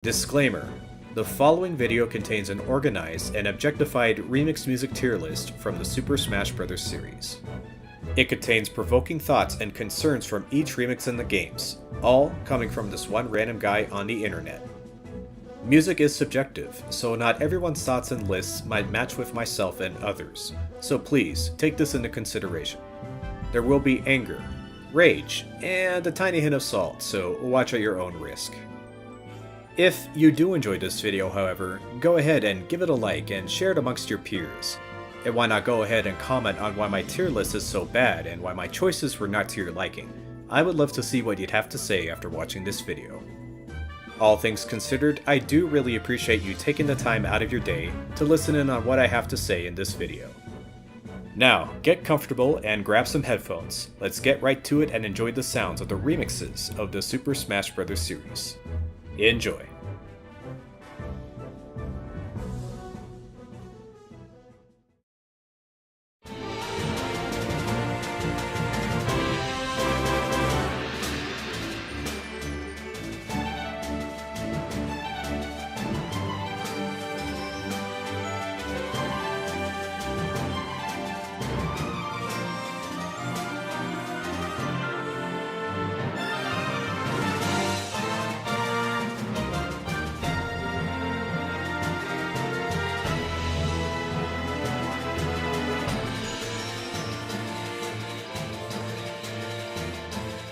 Disclaimer: the following video contains an organized and objectified remix music tier list from the Super Smash Bros. Series. It contains provoking thoughts and concerns from each remix in the games, all coming from this one random guy on the internet. Music is subjective, so not everyone's thoughts and lists might match with myself and others, so please take this into consideration. There will be anger, rage, and a tiny hint of salt, so watch at your own risk. If you do enjoy this video, however, go ahead and give it a like and share it amongst your peers. And why not go ahead and comment on why my tier list is so bad and why my choices were not to your liking. I would love to see what you'd have to say after watching this video. All things considered, I do really appreciate you taking the time out of your day to listen in on what I have to say in this video. Now, get comfortable and grab some headphones. Let's get right to it and enjoy the sounds of the remixes of the Super Smash Bros. Series. Enjoy.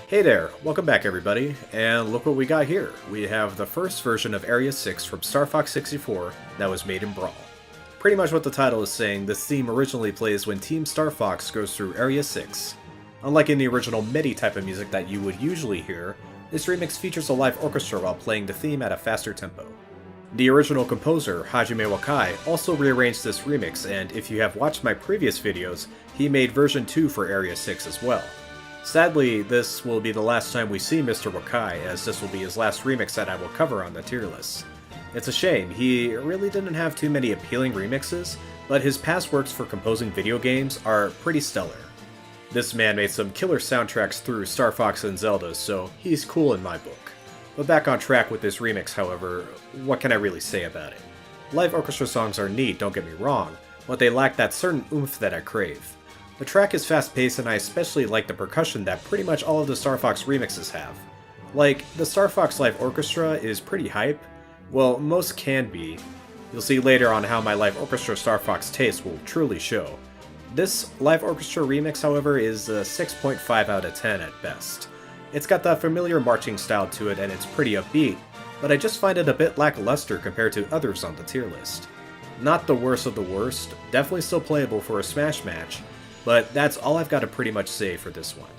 Hey there, welcome back everybody, and look what we got here. We have the first version of Area 6 from Star Fox 64 that was made in Brawl. Pretty much what the title is saying, this theme originally plays when Team Star Fox goes through Area 6. Unlike in the original MIDI type of music that you would usually hear, this remix features a live orchestra while playing the theme at a faster tempo. The original composer, Hajime Wakai, also rearranged this remix, and if you have watched my previous videos, he made version 2 for Area 6 as well. Sadly, this will be the last time we see Mr. Wakai, as this will be his last remix that I will cover on the tier list. It's a shame, he really didn't have too many appealing remixes, but his past works for composing video games are pretty stellar. This man made some killer soundtracks through Star Fox and Zelda, so he's cool in my book. But back on track with this remix, however, what can I really say about it? Live orchestra songs are neat, don't get me wrong, but they lack that certain oomph that I crave. The track is fast-paced and I especially like the percussion that pretty much all of the Star Fox remixes have. Like, the Star Fox Live Orchestra is pretty hype. Well, most can be. You'll see later on how my Live Orchestra Star Fox taste will truly show. This Live Orchestra remix, however, is a 6.5 out of 10 at best. It's got that familiar marching style to it and it's pretty upbeat, but I just find it a bit lackluster compared to others on the tier list. Not the worst of the worst, definitely still playable for a Smash match, but that's all I've got to pretty much say for this one.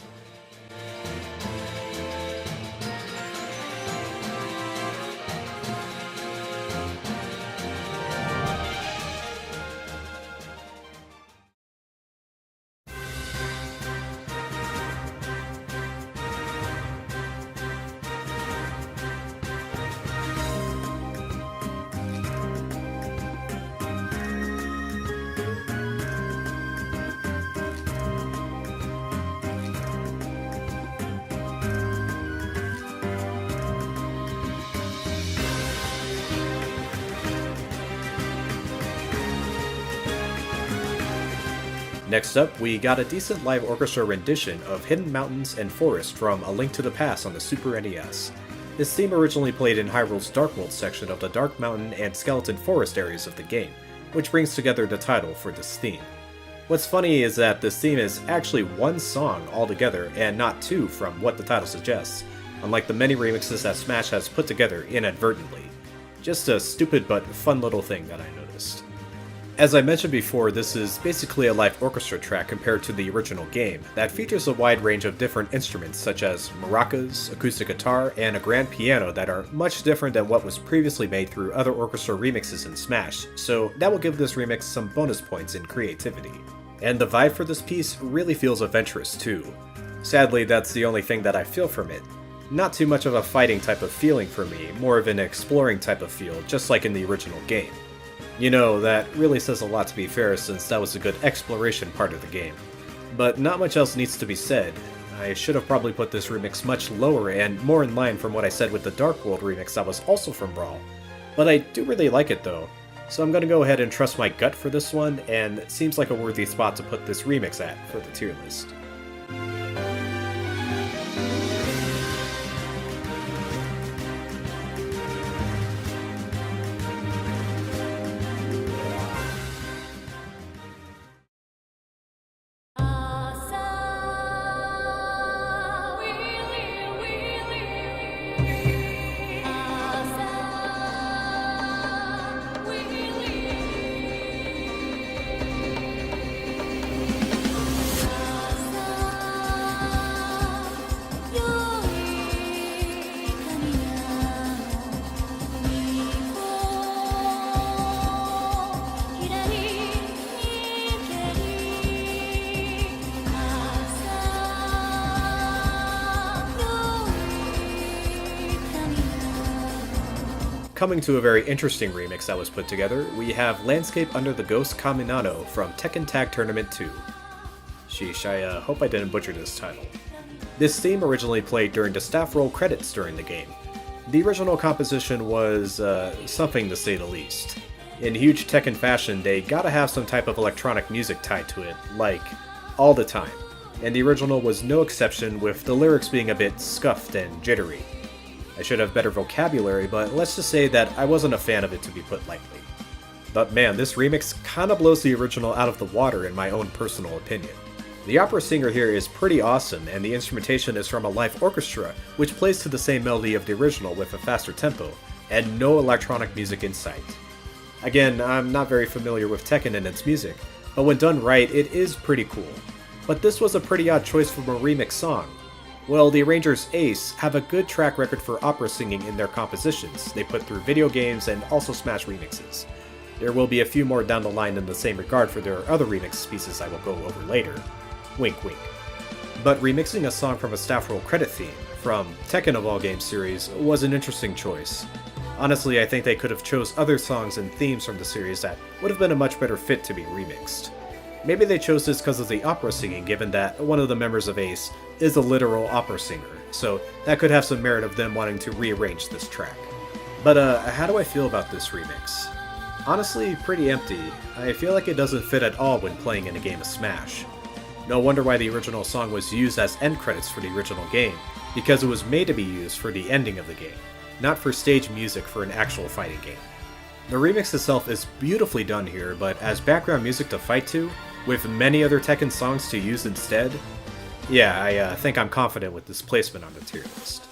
Next up, we got a decent live orchestra rendition of Hidden Mountains and Forest from A Link to the Past on the Super NES. This theme originally played in Hyrule's Dark World section of the Dark Mountain and Skeleton Forest areas of the game, which brings together the title for this theme. What's funny is that this theme is actually one song altogether and not two from what the title suggests, unlike the many remixes that Smash has put together inadvertently. Just a stupid but fun little thing that I noticed. As I mentioned before, this is basically a live orchestra track compared to the original game that features a wide range of different instruments such as maracas, acoustic guitar, and a grand piano that are much different than what was previously made through other orchestra remixes in Smash, so that will give this remix some bonus points in creativity. And the vibe for this piece really feels adventurous too. Sadly, that's the only thing that I feel from it. Not too much of a fighting type of feeling for me, more of an exploring type of feel, just like in the original game. You know, that really says a lot to be fair since that was a good exploration part of the game. But not much else needs to be said. I should have probably put this remix much lower and more in line from what I said with the Dark World remix that was also from Brawl. But I do really like it though, so I'm gonna go ahead and trust my gut for this one, and it seems like a worthy spot to put this remix at for the tier list. Coming to a very interesting remix that was put together, we have Landscape Under the Ghost Caminado from Tekken Tag Tournament 2. Sheesh, I hope I didn't butcher this title. This theme originally played during the staff roll credits during the game. The original composition was something to say the least. In huge Tekken fashion, they gotta have some type of electronic music tied to it, like, all the time. And the original was no exception, with the lyrics being a bit scuffed and jittery. I should have better vocabulary, but let's just say that I wasn't a fan of it to be put lightly. But man, this remix kinda blows the original out of the water in my own personal opinion. The opera singer here is pretty awesome, and the instrumentation is from a live orchestra, which plays to the same melody of the original with a faster tempo, and no electronic music in sight. Again, I'm not very familiar with Tekken and its music, but when done right, it is pretty cool. But this was a pretty odd choice from a remix song. Well, the arrangers Ace have a good track record for opera singing in their compositions they put through video games and also Smash remixes. There will be a few more down the line in the same regard for their other remix pieces I will go over later. Wink wink. But remixing a song from a staff roll credit theme, from Tekken of all games series, was an interesting choice. Honestly, I think they could have chose other songs and themes from the series that would have been a much better fit to be remixed. Maybe they chose this because of the opera singing, given that one of the members of Ace is a literal opera singer, so that could have some merit of them wanting to rearrange this track. But how do I feel about this remix? Honestly, pretty empty. I feel like it doesn't fit at all when playing in a game of Smash. No wonder why the original song was used as end credits for the original game, because it was made to be used for the ending of the game, not for stage music for an actual fighting game. The remix itself is beautifully done here, but as background music to fight to, with many other Tekken songs to use instead, yeah, I think I'm confident with this placement on the tier list.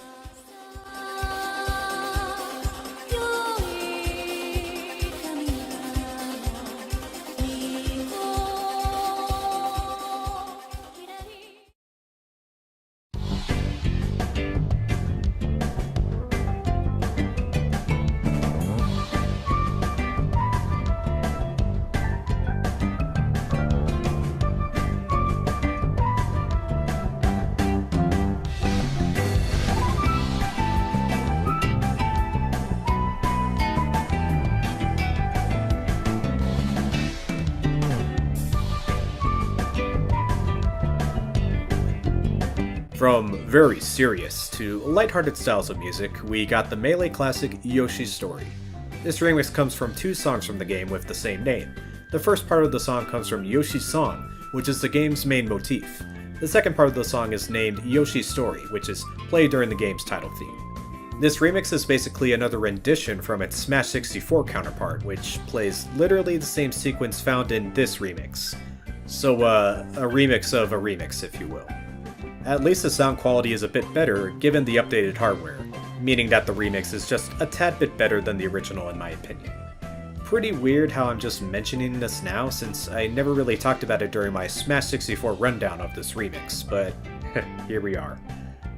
From very serious to lighthearted styles of music, we got the Melee classic Yoshi's Story. This remix comes from two songs from the game with the same name. The first part of the song comes from Yoshi's Song, which is the game's main motif. The second part of the song is named Yoshi's Story, which is played during the game's title theme. This remix is basically another rendition from its Smash 64 counterpart, which plays literally the same sequence found in this remix. So, a remix of a remix, if you will. At least the sound quality is a bit better given the updated hardware, meaning that the remix is just a tad bit better than the original in my opinion. Pretty weird how I'm just mentioning this now since I never really talked about it during my Smash 64 rundown of this remix, but here we are.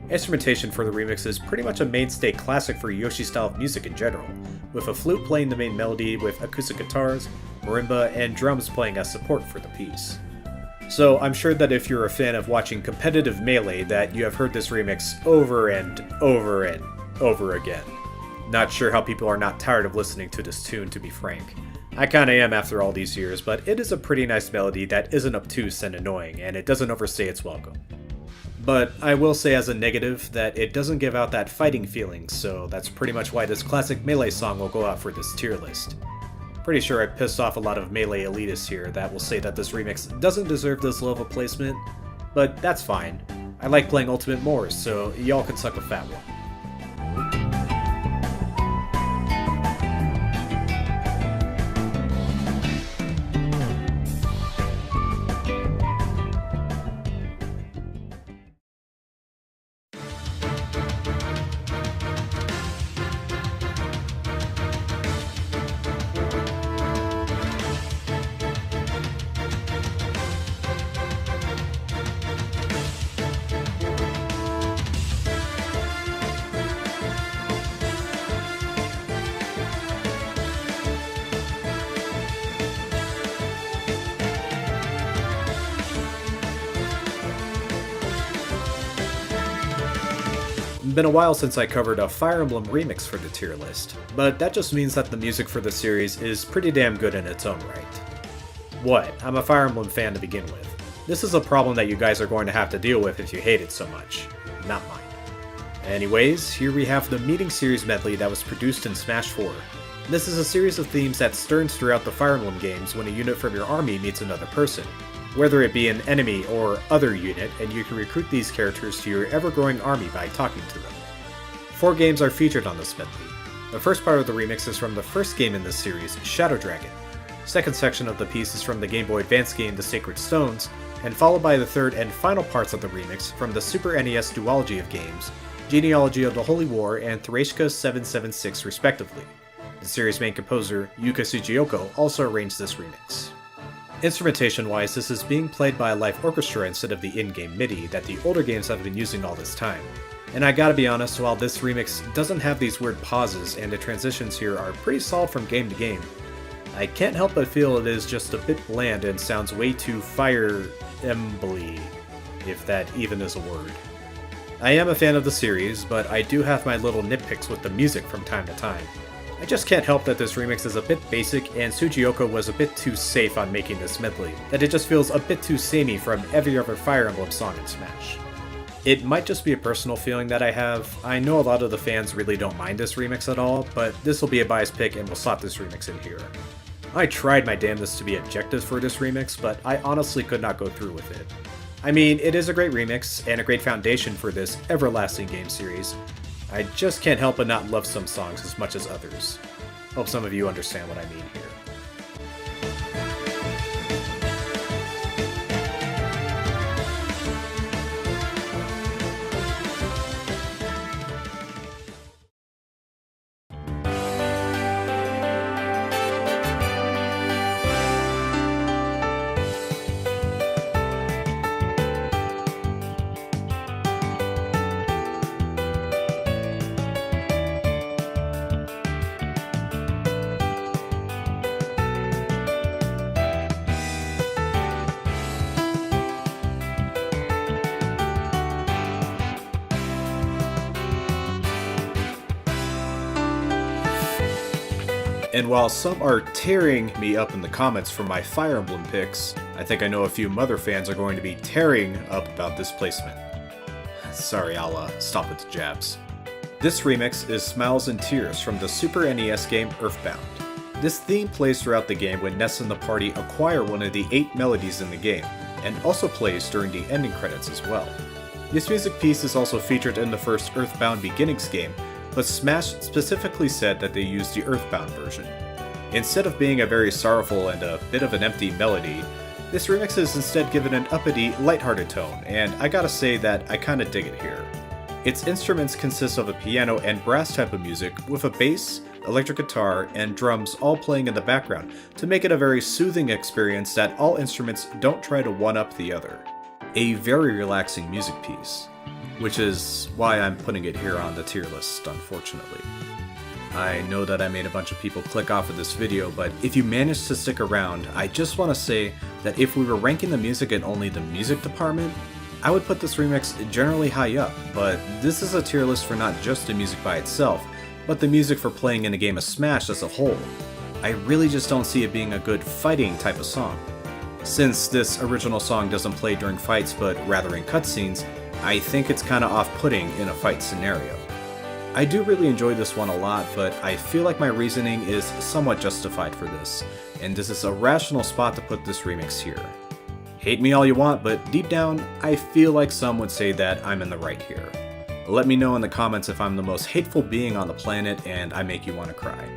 Instrumentation for the remix is pretty much a mainstay classic for Yoshi style of music in general, with a flute playing the main melody with acoustic guitars, marimba, and drums playing as support for the piece. So I'm sure that if you're a fan of watching competitive Melee that you have heard this remix over and over and over again. Not sure how people are not tired of listening to this tune, to be frank. I kinda am after all these years, but it is a pretty nice melody that isn't obtuse and annoying, and it doesn't overstay its welcome. But I will say as a negative that it doesn't give out that fighting feeling, so that's pretty much why this classic Melee song will go out for this tier list. Pretty sure I pissed off a lot of Melee elitists here that will say that this remix doesn't deserve this level of placement, but that's fine. I like playing Ultimate more, so y'all can suck a fat one. Been a while since I covered a Fire Emblem remix for the tier list, but that just means that the music for the series is pretty damn good in its own right. What? I'm a Fire Emblem fan to begin with. This is a problem that you guys are going to have to deal with if you hate it so much. Not mine. Anyways, here we have the Meeting Series medley that was produced in Smash 4. This is a series of themes that stirs throughout the Fire Emblem games when a unit from your army meets another person, whether it be an enemy or other unit, and you can recruit these characters to your ever-growing army by talking to them. 4 games are featured on this medley. The first part of the remix is from the first game in this series, Shadow Dragon. Second section of the piece is from the Game Boy Advance game The Sacred Stones, and followed by the third and final parts of the remix from the Super NES duology of games, Genealogy of the Holy War and Thrashka 776 respectively. The series' main composer, Yuka Tsujiyoko, also arranged this remix. Instrumentation-wise, this is being played by a live orchestra instead of the in-game MIDI that the older games have been using all this time. And I gotta be honest, while this remix doesn't have these weird pauses and the transitions here are pretty solid from game to game, I can't help but feel it is just a bit bland and sounds way too Fire Emblem-y, if that even is a word. I am a fan of the series, but I do have my little nitpicks with the music from time to time. I just can't help that this remix is a bit basic and Tsujiyoko was a bit too safe on making this medley, that it just feels a bit too samey from every other Fire Emblem song in Smash. It might just be a personal feeling that I have. I know a lot of the fans really don't mind this remix at all, but this will be a biased pick and we'll slot this remix in here. I tried my damnedest to be objective for this remix, but I honestly could not go through with it. I mean, it is a great remix and a great foundation for this everlasting game series. I just can't help but not love some songs as much as others. Hope some of you understand what I mean here. And while some are tearing me up in the comments for my Fire Emblem picks, I think I know a few Mother fans are going to be tearing up about this placement. Sorry, I'll stop with the jabs. This remix is Smiles and Tears from the Super NES game Earthbound. This theme plays throughout the game when Ness and the party acquire one of the 8 melodies in the game, and also plays during the ending credits as well. This music piece is also featured in the first Earthbound Beginnings game, but Smash specifically said that they used the Earthbound version. Instead of being a very sorrowful and a bit of an empty melody, this remix is instead given an uppity, lighthearted tone, and I gotta say that I kinda dig it here. Its instruments consist of a piano and brass type of music, with a bass, electric guitar, and drums all playing in the background to make it a very soothing experience that all instruments don't try to one-up the other. A very relaxing music piece, which is why I'm putting it here on the tier list, unfortunately. I know that I made a bunch of people click off of this video, but if you managed to stick around, I just want to say that if we were ranking the music in only the music department, I would put this remix generally high up, but this is a tier list for not just the music by itself, but the music for playing in a game of Smash as a whole. I really just don't see it being a good fighting type of song. Since this original song doesn't play during fights but rather in cutscenes, I think it's kinda off-putting in a fight scenario. I do really enjoy this one a lot, but I feel like my reasoning is somewhat justified for this, and this is a rational spot to put this remix here. Hate me all you want, but deep down, I feel like some would say that I'm in the right here. Let me know in the comments if I'm the most hateful being on the planet and I make you want to cry.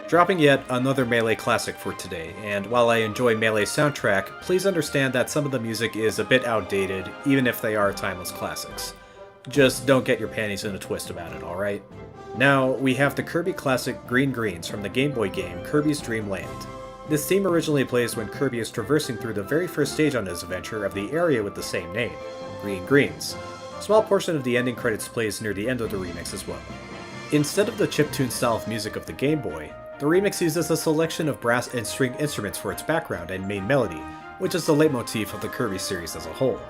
Dropping yet another Melee classic for today, and while I enjoy Melee's soundtrack, please understand that some of the music is a bit outdated, even if they are timeless classics. Just don't get your panties in a twist about it, alright? Now, we have the Kirby classic Green Greens from the Game Boy game Kirby's Dream Land. This theme originally plays when Kirby is traversing through the very first stage on his adventure of the area with the same name, Green Greens. A small portion of the ending credits plays near the end of the remix as well. Instead of the chiptune style of music of the Game Boy, the remix uses a selection of brass and string instruments for its background and main melody, which is the leitmotif of the Kirby series as a whole.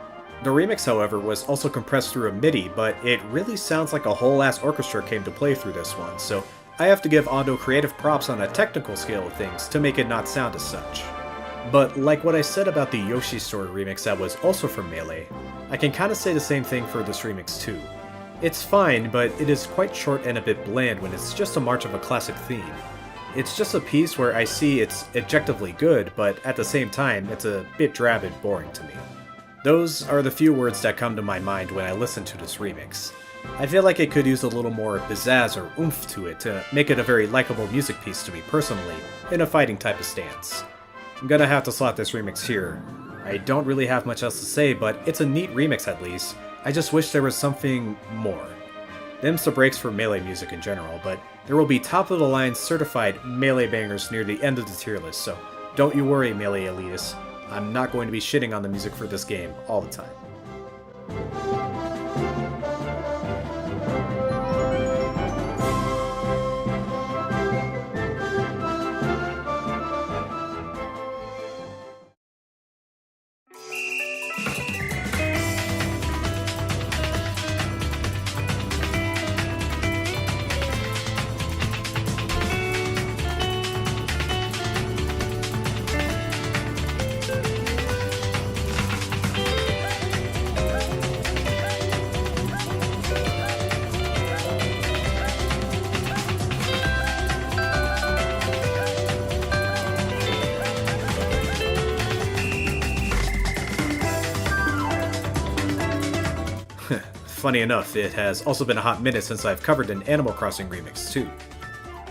The remix, however, was also compressed through a MIDI, but it really sounds like a whole-ass orchestra came to play through this one, so I have to give Ando creative props on a technical scale of things to make it not sound as such. But like what I said about the Yoshi Story remix that was also from Melee, I can kinda say the same thing for this remix too. It's fine, but it is quite short and a bit bland when it's just a march of a classic theme. It's just a piece where I see it's objectively good, but at the same time, it's a bit drab and boring to me. Those are the few words that come to my mind when I listen to this remix. I feel like it could use a little more pizzazz or oomph to it to make it a very likable music piece to me personally, in a fighting type of stance. I'm gonna have to slot this remix here. I don't really have much else to say, but it's a neat remix at least. I just wish there was something more. Them's the breaks for Melee music in general, but there will be top-of-the-line certified Melee bangers near the end of the tier list, so don't you worry, Melee elitists. I'm not going to be shitting on the music for this game all the time. Funny enough, it has also been a hot minute since I've covered an Animal Crossing remix too.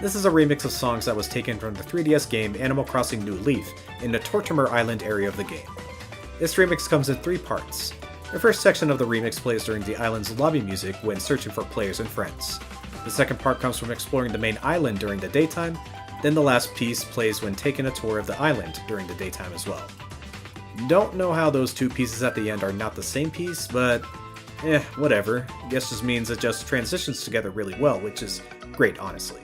This is a remix of songs that was taken from the 3DS game Animal Crossing New Leaf in the Tortimer Island area of the game. This remix comes in 3 parts. The first section of the remix plays during the island's lobby music when searching for players and friends. The second part comes from exploring the main island during the daytime, then the last piece plays when taking a tour of the island during the daytime as well. Don't know how those 2 pieces at the end are not the same piece, but whatever. Guess just means it just transitions together really well, which is great, honestly.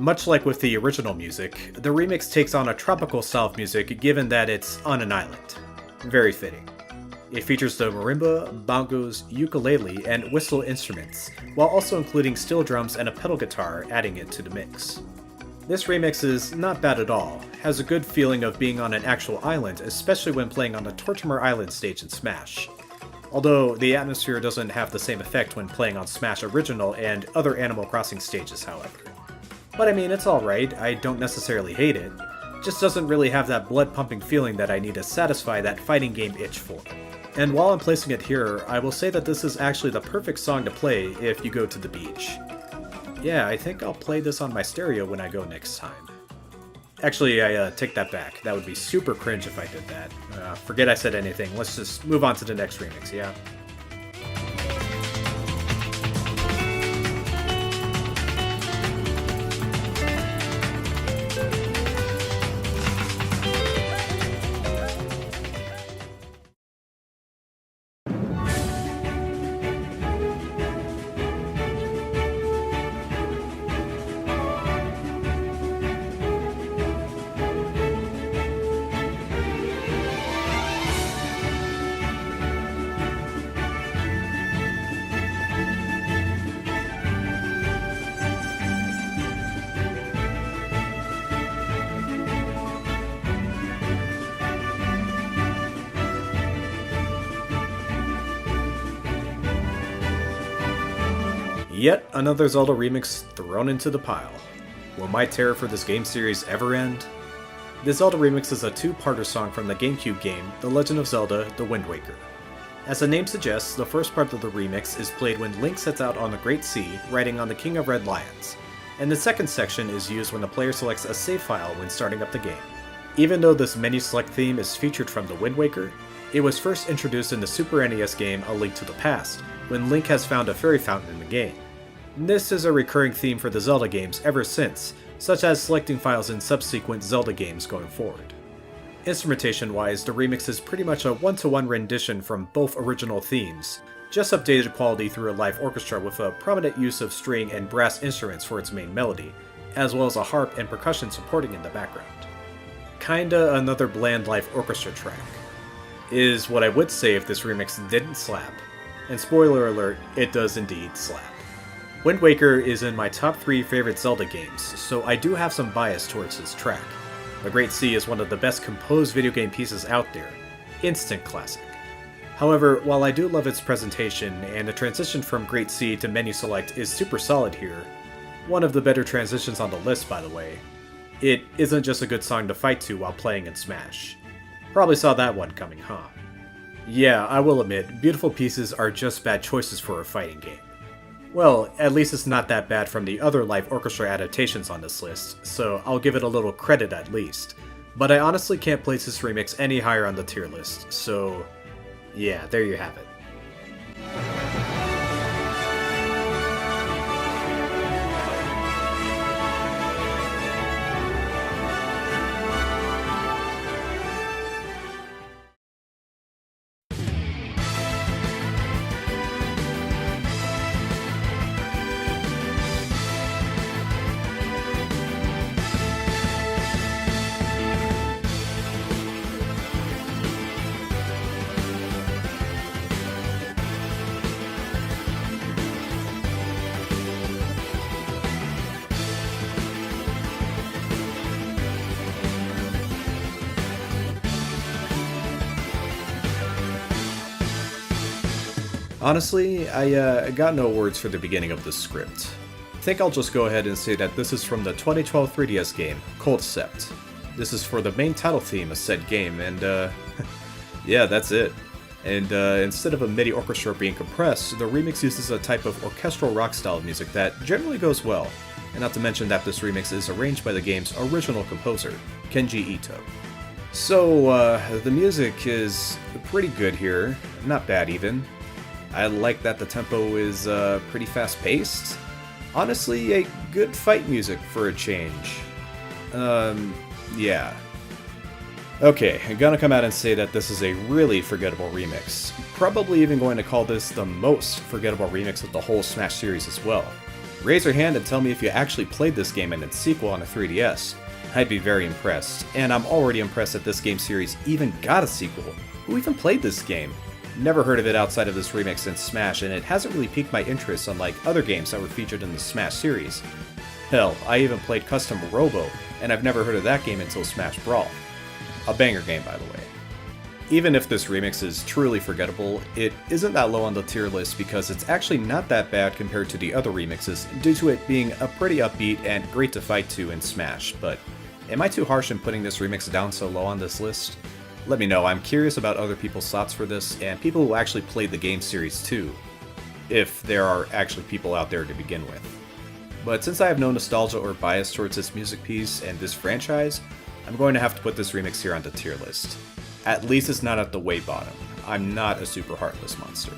Much like with the original music, the remix takes on a tropical style of music given that it's on an island. Very fitting. It features the marimba, bongos, ukulele, and whistle instruments, while also including steel drums and a pedal guitar, adding it to the mix. This remix is not bad at all, has a good feeling of being on an actual island, especially when playing on the Tortimer Island stage in Smash. Although the atmosphere doesn't have the same effect when playing on Smash Original and other Animal Crossing stages, however. But I mean, it's alright, I don't necessarily hate it. Just doesn't really have that blood-pumping feeling that I need to satisfy that fighting game itch for. And while I'm placing it here, I will say that this is actually the perfect song to play if you go to the beach. Yeah, I think I'll play this on my stereo when I go next time. Actually, I take that back. That would be super cringe if I did that. Forget I said anything. Let's just move on to the next remix, yeah? Yet another Zelda remix thrown into the pile. Will my terror for this game series ever end? The Zelda remix is a two-parter song from the GameCube game, The Legend of Zelda: The Wind Waker. As the name suggests, the first part of the remix is played when Link sets out on the Great Sea, riding on the King of Red Lions, and the second section is used when the player selects a save file when starting up the game. Even though this menu select theme is featured from The Wind Waker, it was first introduced in the Super NES game A Link to the Past, when Link has found a fairy fountain in the game. This is a recurring theme for the Zelda games ever since, such as selecting files in subsequent Zelda games going forward. Instrumentation-wise, the remix is pretty much a one-to-one rendition from both original themes, just updated quality through a live orchestra with a prominent use of string and brass instruments for its main melody, as well as a harp and percussion supporting in the background. Kinda another bland live orchestra track. Is what I would say if this remix didn't slap. And spoiler alert, it does indeed slap. Wind Waker is in my top 3 favorite Zelda games, so I do have some bias towards this track. The Great Sea is one of the best composed video game pieces out there. Instant classic. However, while I do love its presentation, and the transition from Great Sea to menu select is super solid here, one of the better transitions on the list by the way, it isn't just a good song to fight to while playing in Smash. Probably saw that one coming, huh? Yeah, I will admit, beautiful pieces are just bad choices for a fighting game. Well, at least it's not that bad from the other live orchestra adaptations on this list, so I'll give it a little credit at least. But I honestly can't place this remix any higher on the tier list, so yeah, there you have it. Honestly, I got no words for the beginning of this script. I think I'll just go ahead and say that this is from the 2012 3DS game, Concept. This is for the main title theme of said game, and yeah, that's it. And instead of a MIDI orchestra being compressed, the remix uses a type of orchestral rock style of music that generally goes well, and not to mention that this remix is arranged by the game's original composer, Kenji Ito. So, the music is pretty good here, not bad even. I like that the tempo is pretty fast-paced. Honestly, a good fight music for a change. Yeah. Okay, I'm gonna come out and say that this is a really forgettable remix. Probably even going to call this the most forgettable remix of the whole Smash series as well. Raise your hand and tell me if you actually played this game and its sequel on a 3DS. I'd be very impressed, and I'm already impressed that this game series even got a sequel. Who even played this game? Never heard of it outside of this remix in Smash, and it hasn't really piqued my interest unlike other games that were featured in the Smash series. Hell, I even played Custom Robo, and I've never heard of that game until Smash Brawl. A banger game, by the way. Even if this remix is truly forgettable, it isn't that low on the tier list because it's actually not that bad compared to the other remixes due to it being a pretty upbeat and great to fight to in Smash, but am I too harsh in putting this remix down so low on this list? Let me know, I'm curious about other people's thoughts for this, and people who actually played the game series too, if there are actually people out there to begin with. But since I have no nostalgia or bias towards this music piece and this franchise, I'm going to have to put this remix here on the tier list. At least it's not at the way bottom. I'm not a super heartless monster.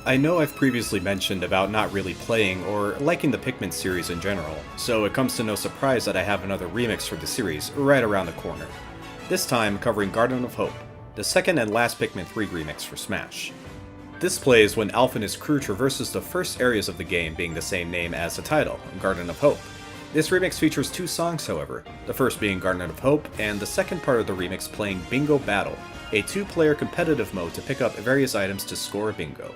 I know I've previously mentioned about not really playing or liking the Pikmin series in general, so it comes to no surprise that I have another remix for the series right around the corner. This time covering Garden of Hope, the second and last Pikmin 3 remix for Smash. This plays when Alph and his crew traverses the first areas of the game being the same name as the title, Garden of Hope. This remix features 2 songs however, the first being Garden of Hope and the second part of the remix playing Bingo Battle, a 2-player competitive mode to pick up various items to score bingo.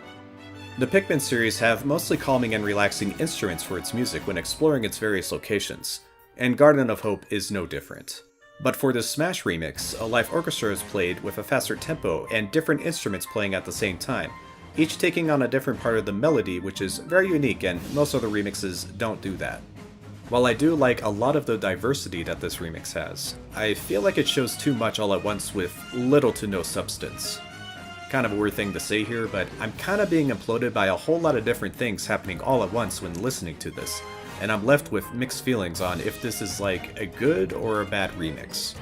The Pikmin series have mostly calming and relaxing instruments for its music when exploring its various locations, and Garden of Hope is no different. But for this Smash remix, a live orchestra is played with a faster tempo and different instruments playing at the same time, each taking on a different part of the melody, which is very unique and most other remixes don't do that. While I do like a lot of the diversity that this remix has, I feel like it shows too much all at once with little to no substance. Kind of a weird thing to say here, but I'm kinda being imploded by a whole lot of different things happening all at once when listening to this, and I'm left with mixed feelings on if this is like a good or a bad remix.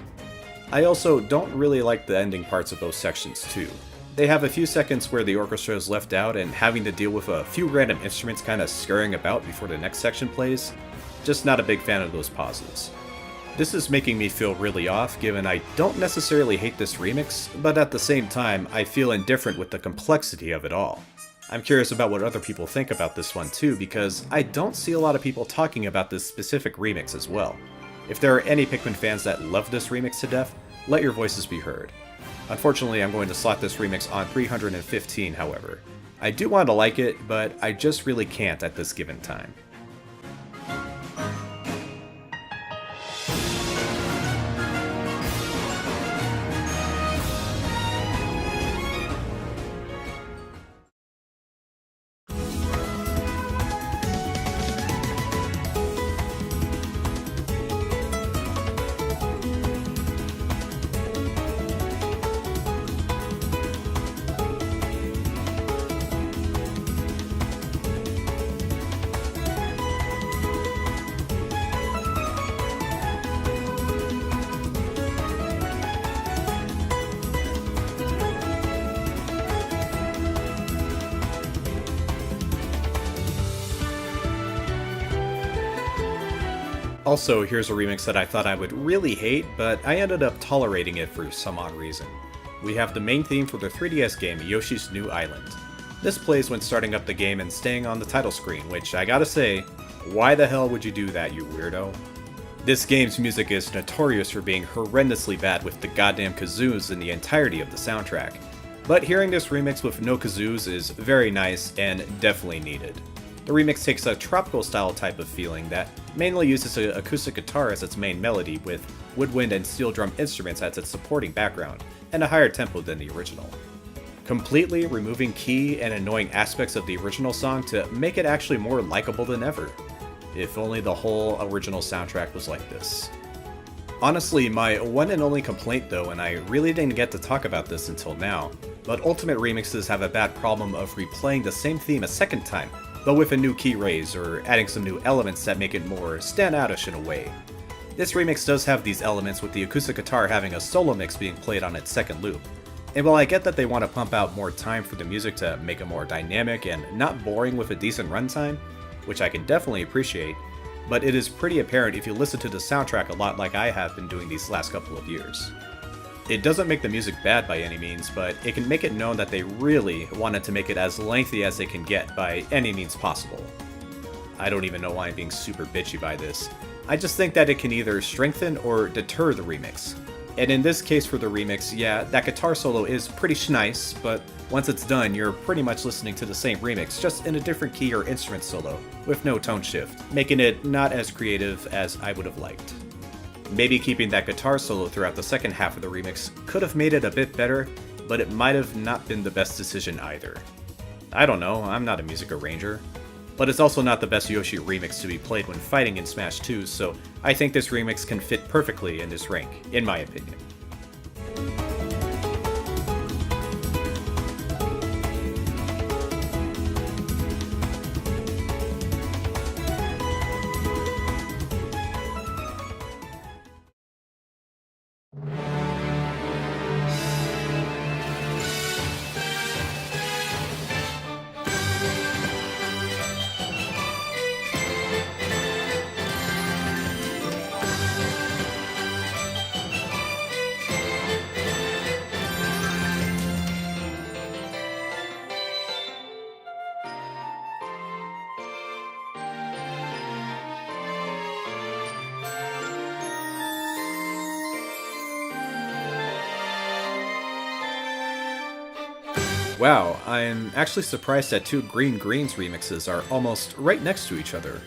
I also don't really like the ending parts of those sections too. They have a few seconds where the orchestra is left out and having to deal with a few random instruments kinda scurrying about before the next section plays. Just not a big fan of those pauses. This is making me feel really off given I don't necessarily hate this remix, but at the same time I feel indifferent with the complexity of it all. I'm curious about what other people think about this one too, because I don't see a lot of people talking about this specific remix as well. If there are any Pikmin fans that love this remix to death, let your voices be heard. Unfortunately, I'm going to slot this remix on 315 however. I do want to like it, but I just really can't at this given time. Also, here's a remix that I thought I would really hate, but I ended up tolerating it for some odd reason. We have the main theme for the 3DS game Yoshi's New Island. This plays when starting up the game and staying on the title screen, which I gotta say, why the hell would you do that, you weirdo? This game's music is notorious for being horrendously bad with the goddamn kazoos in the entirety of the soundtrack, but hearing this remix with no kazoos is very nice and definitely needed. The remix takes a tropical style type of feeling that mainly uses an acoustic guitar as its main melody, with woodwind and steel drum instruments as its supporting background, and a higher tempo than the original. Completely removing key and annoying aspects of the original song to make it actually more likable than ever. If only the whole original soundtrack was like this. Honestly, my one and only complaint though, and I really didn't get to talk about this until now, but Ultimate remixes have a bad problem of replaying the same theme a second time, but with a new key raise or adding some new elements that make it more stand-outish in a way. This remix does have these elements, with the acoustic guitar having a solo mix being played on its second loop. And while I get that they want to pump out more time for the music to make it more dynamic and not boring with a decent runtime, which I can definitely appreciate, but it is pretty apparent if you listen to the soundtrack a lot like I have been doing these last couple of years. It doesn't make the music bad by any means, but it can make it known that they really wanted to make it as lengthy as they can get by any means possible. I don't even know why I'm being super bitchy by this. I just think that it can either strengthen or deter the remix. And in this case for the remix, yeah, that guitar solo is pretty nice, but once it's done, you're pretty much listening to the same remix, just in a different key or instrument solo, with no tone shift, making it not as creative as I would have liked. Maybe keeping that guitar solo throughout the second half of the remix could have made it a bit better, but it might have not been the best decision either. I don't know, I'm not a music arranger. But it's also not the best Yoshi remix to be played when fighting in Smash 2, so I think this remix can fit perfectly in this rank, in my opinion. Wow, I'm actually surprised that two Green Greens remixes are almost right next to each other.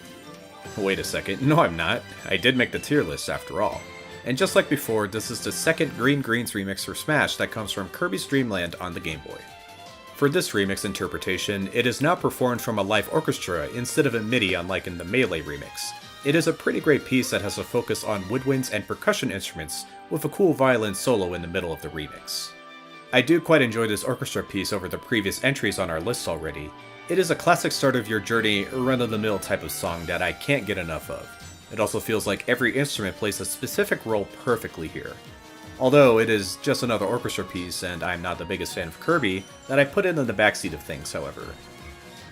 Wait a second, no I'm not. I did make the tier list after all. And just like before, this is the second Green Greens remix for Smash that comes from Kirby's Dream Land on the Game Boy. For this remix interpretation, it is now performed from a live orchestra instead of a MIDI unlike in the Melee remix. It is a pretty great piece that has a focus on woodwinds and percussion instruments with a cool violin solo in the middle of the remix. I do quite enjoy this orchestra piece over the previous entries on our list already. It is a classic start of your journey, run-of-the-mill type of song that I can't get enough of. It also feels like every instrument plays a specific role perfectly here. Although it is just another orchestra piece and I'm not the biggest fan of Kirby, that I put it in the backseat of things however.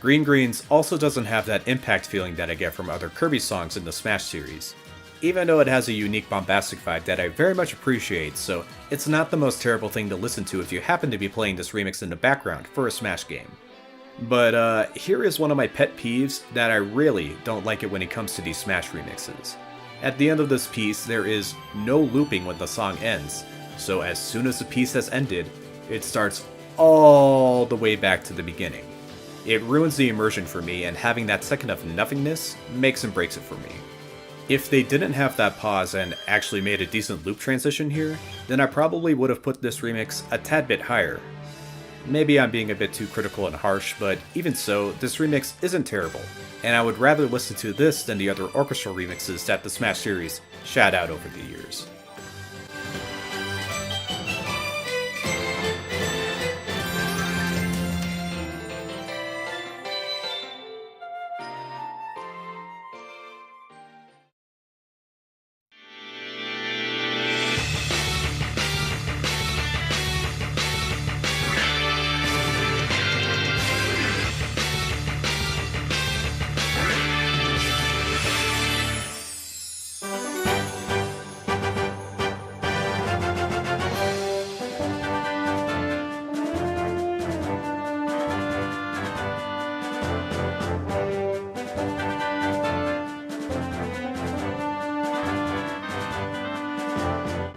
Green Greens also doesn't have that impact feeling that I get from other Kirby songs in the Smash series, even though it has a unique bombastic vibe that I very much appreciate, so it's not the most terrible thing to listen to if you happen to be playing this remix in the background for a Smash game. But here is one of my pet peeves that I really don't like it when it comes to these Smash remixes. At the end of this piece, there is no looping when the song ends, so as soon as the piece has ended, it starts all the way back to the beginning. It ruins the immersion for me, and having that second of nothingness makes and breaks it for me. If they didn't have that pause and actually made a decent loop transition here, then I probably would have put this remix a tad bit higher. Maybe I'm being a bit too critical and harsh, but even so, this remix isn't terrible, and I would rather listen to this than the other orchestral remixes that the Smash series shat out over the years.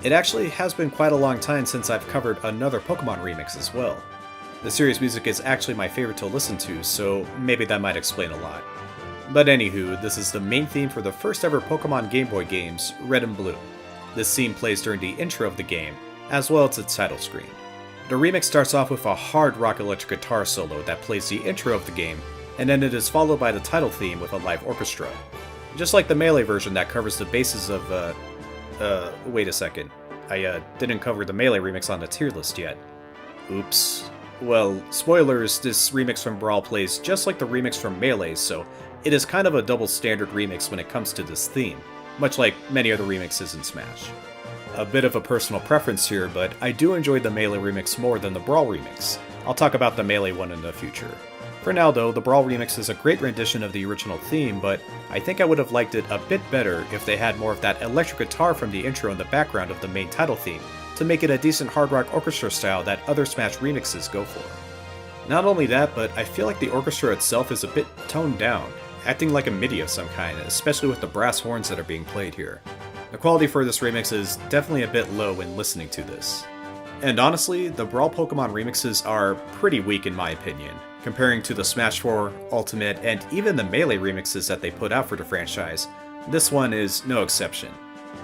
It actually has been quite a long time since I've covered another Pokemon remix as well. The series music is actually my favorite to listen to, so maybe that might explain a lot. But anywho, this is the main theme for the first ever Pokemon Game Boy games, Red and Blue. This theme plays during the intro of the game, as well as its title screen. The remix starts off with a hard rock electric guitar solo that plays the intro of the game, and then it is followed by the title theme with a live orchestra. Just like the Melee version that covers the bases of, wait a second. I didn't cover the Melee remix on the tier list yet. Oops. Well, spoilers, this remix from Brawl plays just like the remix from Melee, so it is kind of a double standard remix when it comes to this theme, much like many other remixes in Smash. A bit of a personal preference here, but I do enjoy the Melee remix more than the Brawl remix. I'll talk about the Melee one in the future. For now though, the Brawl remix is a great rendition of the original theme, but I think I would have liked it a bit better if they had more of that electric guitar from the intro in the background of the main title theme, to make it a decent hard rock orchestra style that other Smash remixes go for. Not only that, but I feel like the orchestra itself is a bit toned down, acting like a MIDI of some kind, especially with the brass horns that are being played here. The quality for this remix is definitely a bit low when listening to this. And honestly, the Brawl Pokemon remixes are pretty weak in my opinion, comparing to the Smash 4, Ultimate, and even the Melee remixes that they put out for the franchise. This one is no exception.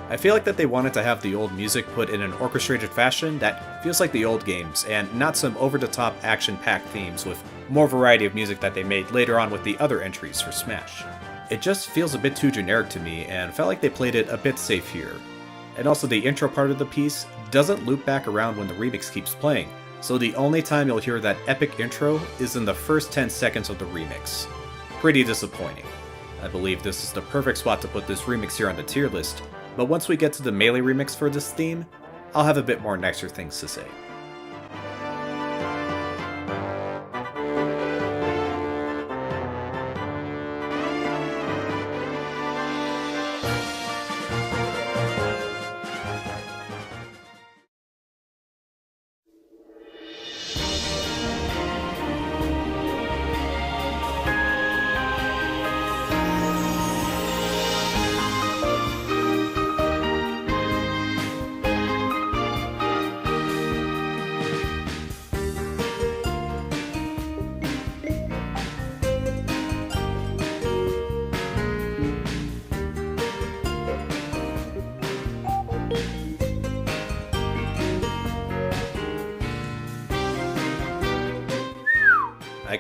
I feel like that they wanted to have the old music put in an orchestrated fashion that feels like the old games, and not some over-the-top action-packed themes with more variety of music that they made later on with the other entries for Smash. It just feels a bit too generic to me, and felt like they played it a bit safe here. And also the intro part of the piece doesn't loop back around when the remix keeps playing, so the only time you'll hear that epic intro is in the first 10 seconds of the remix. Pretty disappointing. I believe this is the perfect spot to put this remix here on the tier list, but once we get to the Melee remix for this theme, I'll have a bit more nicer things to say.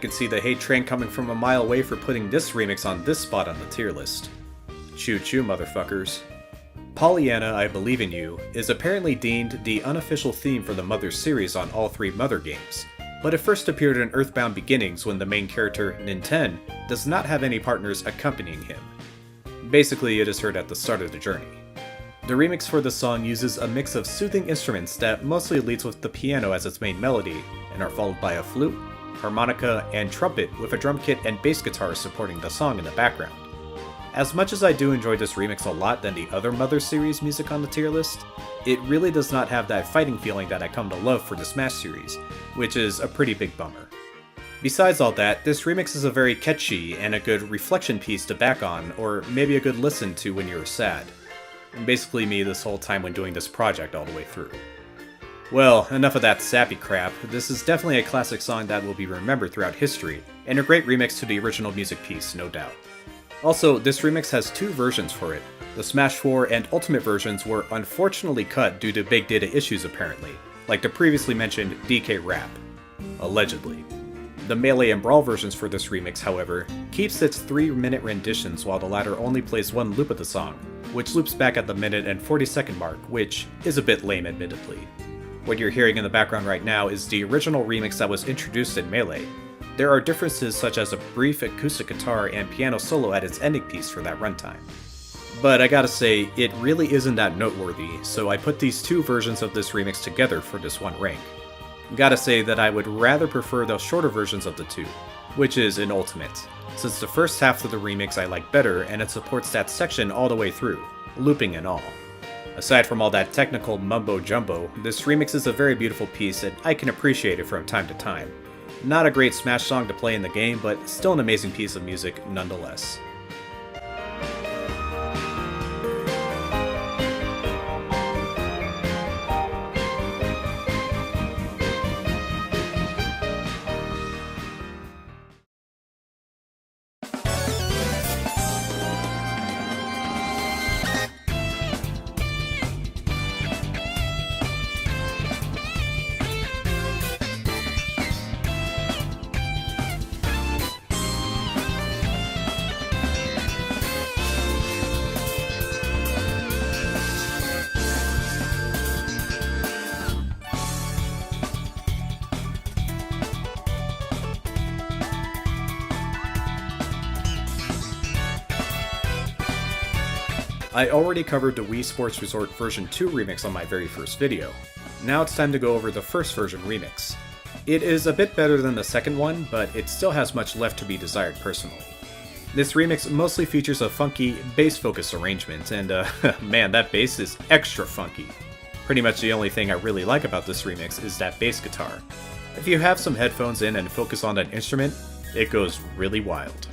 can see the hate train coming from a mile away for putting this remix on this spot on the tier list. Choo choo, motherfuckers. Pollyanna, I Believe in You is apparently deemed the unofficial theme for the Mother series on all 3 Mother games, but it first appeared in Earthbound Beginnings when the main character, Ninten, does not have any partners accompanying him. Basically, it is heard at the start of the journey. The remix for this song uses a mix of soothing instruments that mostly leads with the piano as its main melody, and are followed by a flute, harmonica, and trumpet with a drum kit and bass guitar supporting the song in the background. As much as I do enjoy this remix a lot than the other Mother series music on the tier list, it really does not have that fighting feeling that I come to love for the Smash series, which is a pretty big bummer. Besides all that, this remix is a very catchy and a good reflection piece to back on, or maybe a good listen to when you're sad. Basically me this whole time when doing this project all the way through. Well, enough of that sappy crap. This is definitely a classic song that will be remembered throughout history, and a great remix to the original music piece, no doubt. Also, this remix has 2 versions for it. The Smash 4 and Ultimate versions were unfortunately cut due to big data issues apparently, like the previously mentioned DK rap. Allegedly. The Melee and Brawl versions for this remix, however, keeps its 3-minute renditions while the latter only plays 1 loop of the song, which loops back at the minute and 40-second mark, which is a bit lame admittedly. What you're hearing in the background right now is the original remix that was introduced in Melee. There are differences such as a brief acoustic guitar and piano solo at its ending piece for that runtime. But I gotta say, it really isn't that noteworthy, so I put these 2 versions of this remix together for this one rank. Gotta say that I would rather prefer the shorter versions of the 2, which is in Ultimate, since the first half of the remix I like better and it supports that section all the way through, looping and all. Aside from all that technical mumbo-jumbo, this remix is a very beautiful piece and I can appreciate it from time to time. Not a great Smash song to play in the game, but still an amazing piece of music nonetheless. I already covered the Wii Sports Resort version 2 remix on my very first video. Now it's time to go over the first version remix. It is a bit better than the second one, but it still has much left to be desired personally. This remix mostly features a funky, bass-focused arrangement, and man, that bass is extra funky. Pretty much the only thing I really like about this remix is that bass guitar. If you have some headphones in and focus on that instrument, it goes really wild.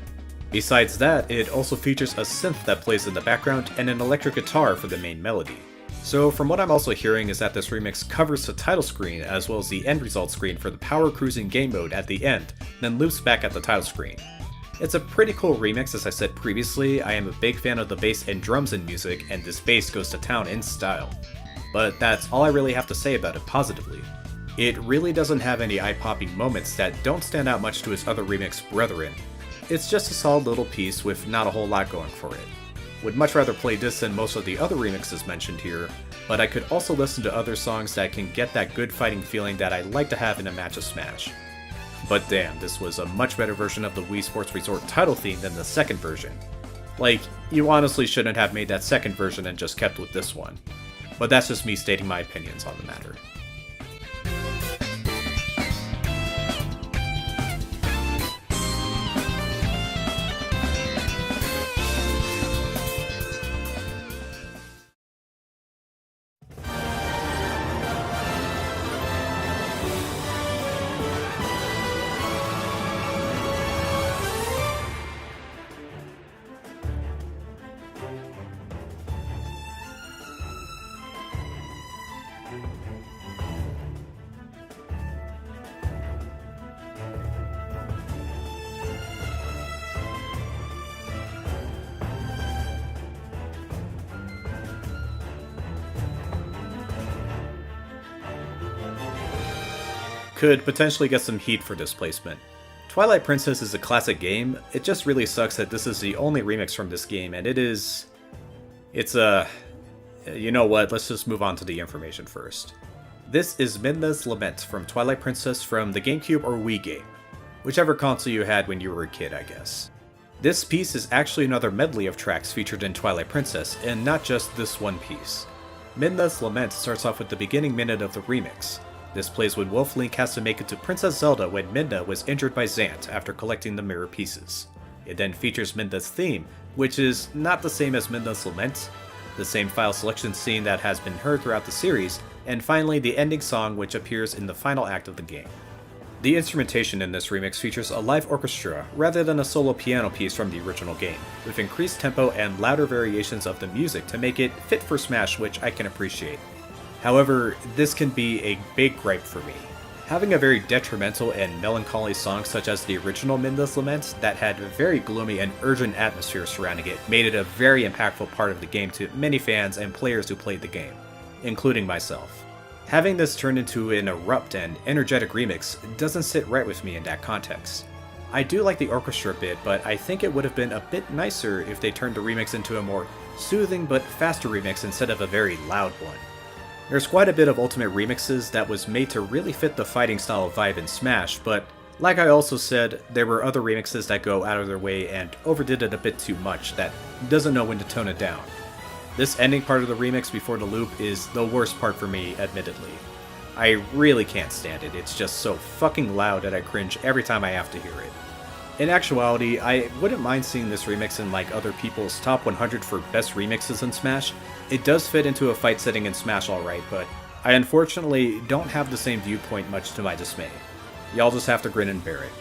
Besides that, it also features a synth that plays in the background and an electric guitar for the main melody. So from what I'm also hearing is that this remix covers the title screen as well as the end result screen for the power cruising game mode at the end, then loops back at the title screen. It's a pretty cool remix. As I said previously, I am a big fan of the bass and drums in music, and this bass goes to town in style. But that's all I really have to say about it positively. It really doesn't have any eye-popping moments that don't stand out much to its other remix brethren. It's just a solid little piece with not a whole lot going for it. Would much rather play this than most of the other remixes mentioned here, but I could also listen to other songs that can get that good fighting feeling that I like to have in a match of Smash. But damn, this was a much better version of the Wii Sports Resort title theme than the second version. Like, you honestly shouldn't have made that second version and just kept with this one. But that's just me stating my opinions on the matter. Could potentially get some heat for this placement. Twilight Princess is a classic game, it just really sucks that this is the only remix from this game, and it's you know what, let's just move on to the information first. This is Midna's Lament from Twilight Princess from the GameCube or Wii game, whichever console you had when you were a kid, I guess. This piece is actually another medley of tracks featured in Twilight Princess, and not just this one piece. Midna's Lament starts off with the beginning minute of the remix. This plays when Wolf Link has to make it to Princess Zelda when Midna was injured by Zant after collecting the mirror pieces. It then features Midna's theme, which is not the same as Midna's Lament, the same file selection scene that has been heard throughout the series, and finally the ending song which appears in the final act of the game. The instrumentation in this remix features a live orchestra rather than a solo piano piece from the original game, with increased tempo and louder variations of the music to make it fit for Smash, which I can appreciate. However, this can be a big gripe for me. Having a very detrimental and melancholy song such as the original Midna's Lament that had a very gloomy and urgent atmosphere surrounding it made it a very impactful part of the game to many fans and players who played the game, including myself. Having this turned into an abrupt and energetic remix doesn't sit right with me in that context. I do like the orchestra bit, but I think it would have been a bit nicer if they turned the remix into a more soothing but faster remix instead of a very loud one. There's quite a bit of Ultimate Remixes that was made to really fit the fighting style vibe in Smash, but like I also said, there were other remixes that go out of their way and overdid it a bit too much that doesn't know when to tone it down. This ending part of the remix before the loop is the worst part for me, admittedly. I really can't stand it, it's just so fucking loud that I cringe every time I have to hear it. In actuality, I wouldn't mind seeing this remix in like other people's top 100 for best remixes in Smash. It does fit into a fight setting in Smash alright, but I unfortunately don't have the same viewpoint, much to my dismay. Y'all just have to grin and bear it.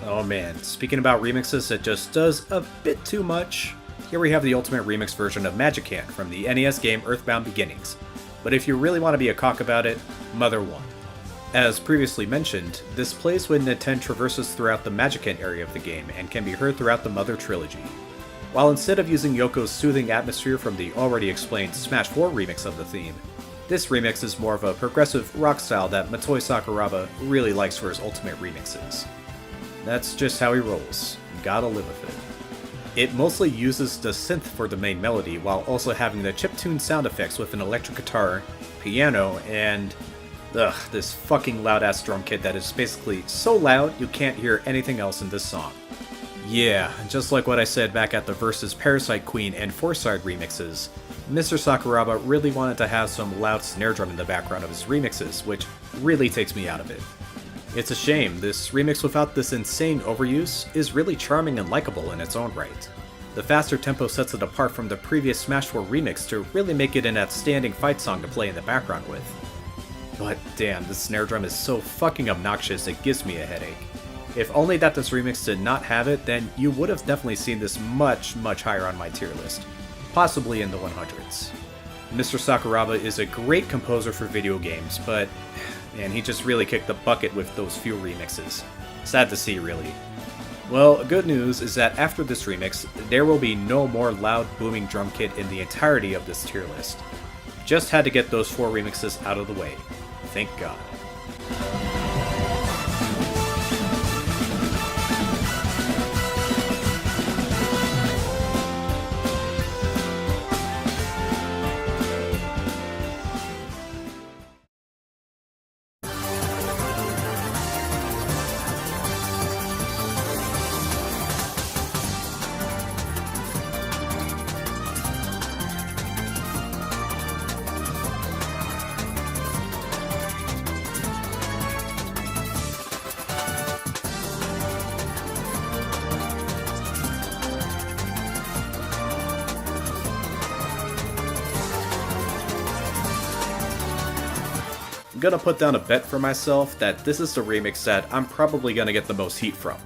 Oh man, speaking about remixes that just does a bit too much, here we have the Ultimate Remix version of Magic Hand from the NES game Earthbound Beginnings. But if you really want to be a cock about it, Mother 1. As previously mentioned, this plays when Nintendo traverses throughout the Magic Hand area of the game and can be heard throughout the Mother trilogy. While instead of using Yoko's soothing atmosphere from the already explained Smash 4 remix of the theme, this remix is more of a progressive rock style that Motoi Sakuraba really likes for his Ultimate Remixes. That's just how he rolls. You gotta live with it. It mostly uses the synth for the main melody while also having the chiptune sound effects with an electric guitar, piano, and this fucking loud-ass drum kit that is basically so loud you can't hear anything else in this song. Yeah, just like what I said back at the Versus Parasite Queen and Four-Side remixes, Mr. Sakuraba really wanted to have some loud snare drum in the background of his remixes, which really takes me out of it. It's a shame, this remix without this insane overuse is really charming and likable in its own right. The faster tempo sets it apart from the previous Smash 4 remix to really make it an outstanding fight song to play in the background with. But damn, this snare drum is so fucking obnoxious it gives me a headache. If only that this remix did not have it, then you would have definitely seen this much higher on my tier list, possibly in the 100s. Mr. Sakuraba is a great composer for video games, but man, he just really kicked the bucket with those few remixes. Sad to see, really. Well, good news is that after this remix, there will be no more loud booming drum kit in the entirety of this tier list. Just had to get those 4 remixes out of the way. Thank God. gonna put down a bet for myself that this is the remix that I'm probably gonna get the most heat from.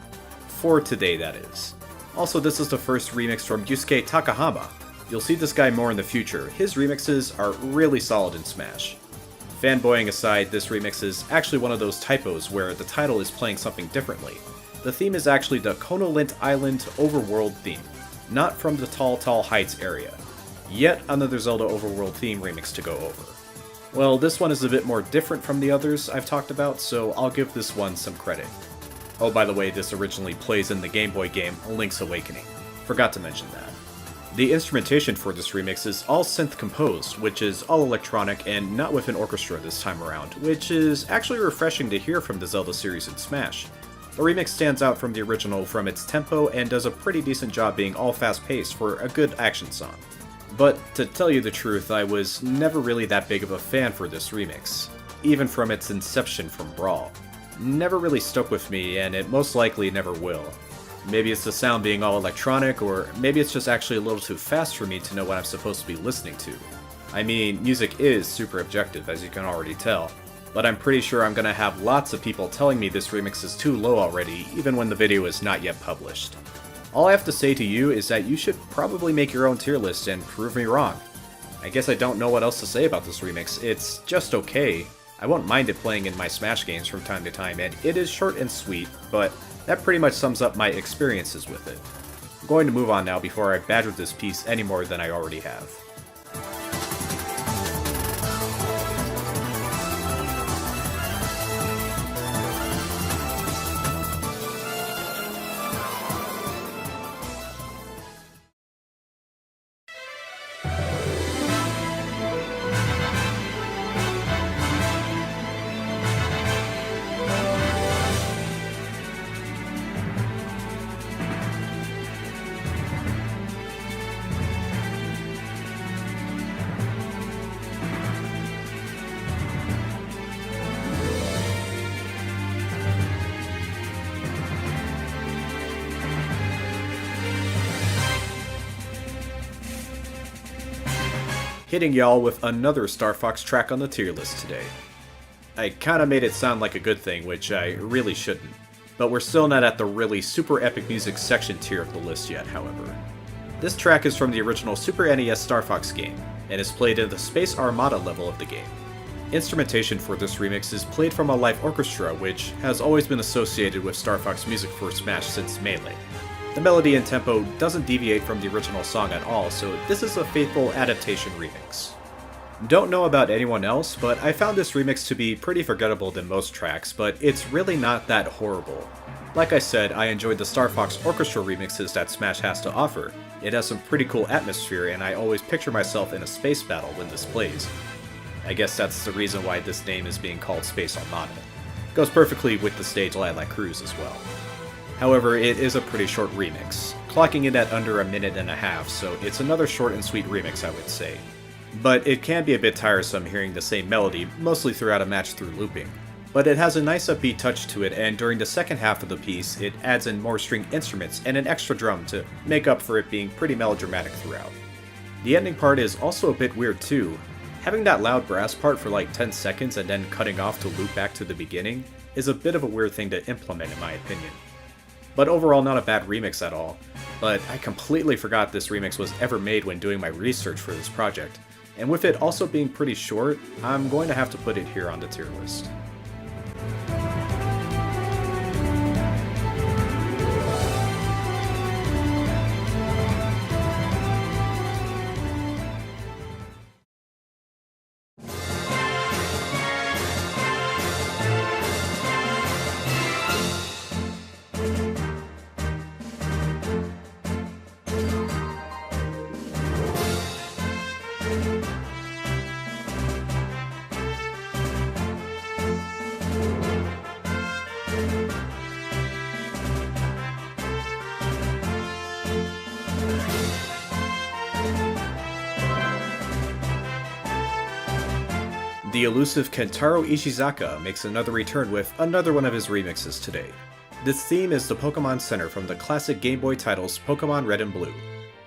For today, that is. Also, this is the first remix from Yusuke Takahama. You'll see this guy more in the future. His remixes are really solid in Smash. Fanboying aside, this remix is actually one of those typos where the title is playing something differently. The theme is actually the Konolint Island overworld theme, not from the Tall Tall Heights area. Yet another Zelda overworld theme remix to go over. Well, this one is a bit more different from the others I've talked about, so I'll give this one some credit. Oh, by the way, this originally plays in the Game Boy game Link's Awakening. Forgot to mention that. The instrumentation for this remix is all synth composed, which is all electronic and not with an orchestra this time around, which is actually refreshing to hear from the Zelda series in Smash. The remix stands out from the original from its tempo and does a pretty decent job being all fast-paced for a good action song. But to tell you the truth, I was never really that big of a fan for this remix, even from its inception from Brawl. Never really stuck with me, and it most likely never will. Maybe it's the sound being all electronic, or maybe it's just actually a little too fast for me to know what I'm supposed to be listening to. I mean, music is super objective, as you can already tell, but I'm pretty sure I'm gonna have lots of people telling me this remix is too low already, even when the video is not yet published. All I have to say to you is that you should probably make your own tier list and prove me wrong. I guess I don't know what else to say about this remix. It's just okay. I won't mind it playing in my Smash games from time to time, and it is short and sweet, but that pretty much sums up my experiences with it. I'm going to move on now before I badger this piece any more than I already have. Hitting y'all with another Star Fox track on the tier list today. I kinda made it sound like a good thing, which I really shouldn't. But we're still not at the really super epic music section tier of the list yet, however. This track is from the original Super NES Star Fox game, and is played in the Space Armada level of the game. Instrumentation for this remix is played from a live orchestra, which has always been associated with Star Fox music for Smash since Melee. The melody and tempo doesn't deviate from the original song at all, so this is a faithful adaptation remix. Don't know about anyone else, but I found this remix to be pretty forgettable than most tracks, but it's really not that horrible. Like I said, I enjoyed the Star Fox orchestra remixes that Smash has to offer. It has some pretty cool atmosphere, and I always picture myself in a space battle when this plays. I guess that's the reason why this name is being called Space Armada. Goes perfectly with the stage Lilac Cruise as well. However, it is a pretty short remix, clocking it at under a minute and a half, so it's another short and sweet remix, I would say. But it can be a bit tiresome hearing the same melody, mostly throughout a match through looping. But it has a nice upbeat touch to it, and during the second half of the piece, it adds in more stringed instruments and an extra drum to make up for it being pretty melodramatic throughout. The ending part is also a bit weird too. Having that loud brass part for like 10 seconds and then cutting off to loop back to the beginning is a bit of a weird thing to implement in my opinion. But overall, not a bad remix at all. But I completely forgot this remix was ever made when doing my research for this project. And with it also being pretty short, I'm going to have to put it here on the tier list. The elusive Kentaro Ishizaka makes another return with another one of his remixes today. This theme is the Pokemon Center from the classic Game Boy titles Pokemon Red and Blue.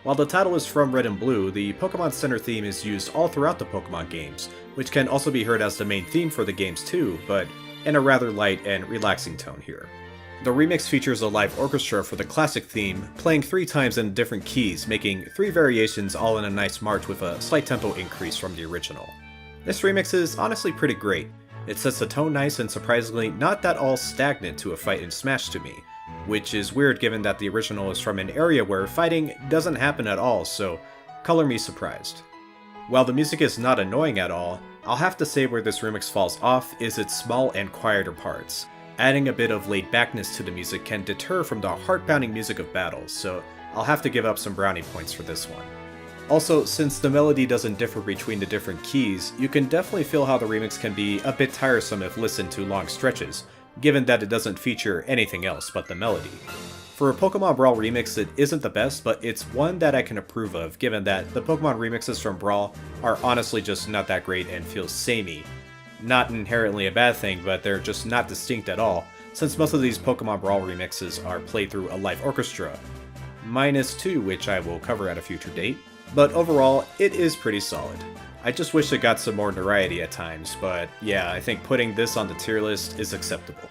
While the title is from Red and Blue, the Pokemon Center theme is used all throughout the Pokemon games, which can also be heard as the main theme for the games too, but in a rather light and relaxing tone here. The remix features a live orchestra for the classic theme, playing 3 times in different keys, making 3 variations all in a nice march with a slight tempo increase from the original. This remix is honestly pretty great. It sets the tone nice and surprisingly not that all stagnant to a fight in Smash to me, which is weird given that the original is from an area where fighting doesn't happen at all, so color me surprised. While the music is not annoying at all, I'll have to say where this remix falls off is its small and quieter parts. Adding a bit of laid-backness to the music can deter from the heart-pounding music of battles, so I'll have to give up some brownie points for this one. Also, since the melody doesn't differ between the different keys, you can definitely feel how the remix can be a bit tiresome if listened to long stretches, given that it doesn't feature anything else but the melody. For a Pokemon Brawl remix, it isn't the best, but it's one that I can approve of, given that the Pokemon remixes from Brawl are honestly just not that great and feel samey. Not inherently a bad thing, but they're just not distinct at all, since most of these Pokemon Brawl remixes are played through a live orchestra. Minus 2, which I will cover at a future date. But overall, it is pretty solid. I just wish it got some more notoriety at times, but yeah, I think putting this on the tier list is acceptable.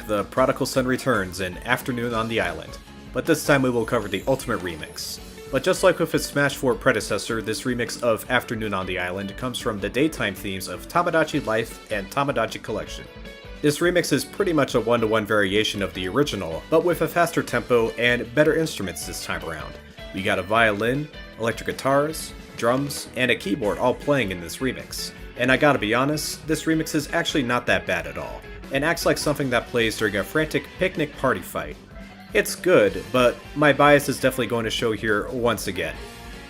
The Prodigal Son returns in Afternoon on the Island, but this time we will cover the Ultimate Remix. But just like with its Smash 4 predecessor, this remix of Afternoon on the Island comes from the daytime themes of Tamagotchi Life and Tamagotchi Collection. This remix is pretty much a one-to-one variation of the original, but with a faster tempo and better instruments this time around. We got a violin, electric guitars, drums, and a keyboard all playing in this remix. And I gotta be honest, this remix is actually not that bad at all, and acts like something that plays during a frantic picnic party fight. It's good, but my bias is definitely going to show here once again.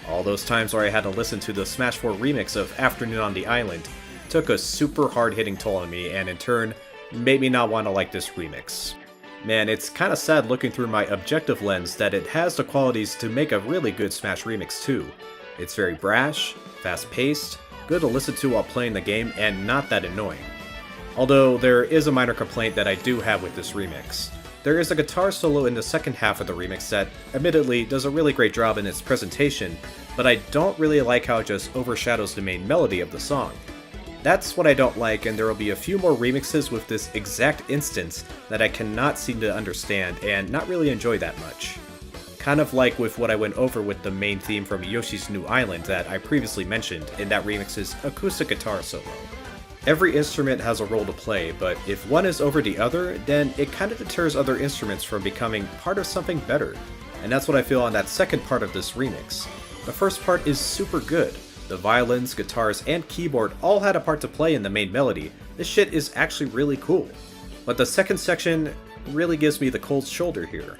All those times where I had to listen to the Smash 4 remix of Afternoon on the Island took a super hard-hitting toll on me, and in turn, made me not want to like this remix. Man, it's kinda sad looking through my objective lens that it has the qualities to make a really good Smash remix too. It's very brash, fast-paced, good to listen to while playing the game, and not that annoying. Although there is a minor complaint that I do have with this remix. There is a guitar solo in the second half of the remix that, admittedly, does a really great job in its presentation, but I don't really like how it just overshadows the main melody of the song. That's what I don't like, and there will be a few more remixes with this exact instance that I cannot seem to understand and not really enjoy that much. Kind of like with what I went over with the main theme from Yoshi's New Island that I previously mentioned in that remix's acoustic guitar solo. Every instrument has a role to play, but if one is over the other, then it kind of deters other instruments from becoming part of something better. And that's what I feel on that second part of this remix. The first part is super good. The violins, guitars, and keyboard all had a part to play in the main melody. This shit is actually really cool. But the second section really gives me the cold shoulder here.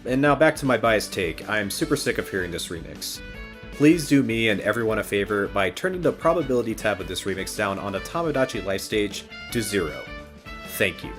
And now back to my biased take, I'm super sick of hearing this remix. Please do me and everyone a favor by turning the probability tab of this remix down on the Tamagotchi Life stage to 0. Thank you.